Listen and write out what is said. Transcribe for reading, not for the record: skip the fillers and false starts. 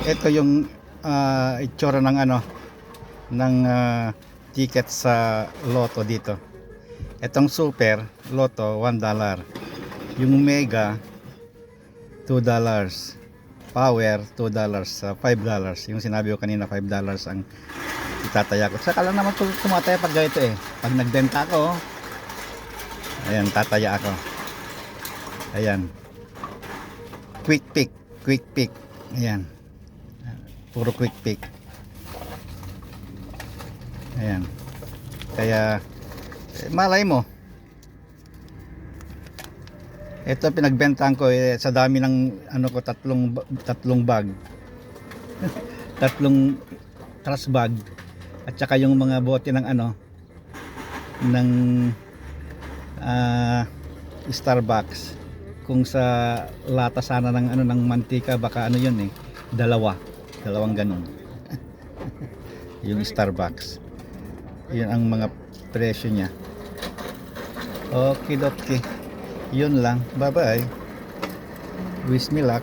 Ito yung itsura ng ano ng ticket sa Lotto dito. Itong Super Lotto $1, yung Mega $2, Power $2, $5. Yung sinabi ko kanina $5 ang itataya ko. Saka lang naman tumataya pag ganito eh. Pag nagbenta ako, ayan, tataya ako. Ayan. Quick pick, quick pick. Ayan. Puro quick pick. Ayan. Kaya malay mo. Ito pinagbentahan ko sa dami ng ano ko, tatlong bag. Tatlong trash bag at saka yung mga bote ng ano ng Starbucks. Kung sa lata sana ng ano ng mantika, baka ano yun eh, dalawang ganun. Yung Starbucks, yun ang mga presyo niya. Okay, yun lang, bye bye, wish me luck.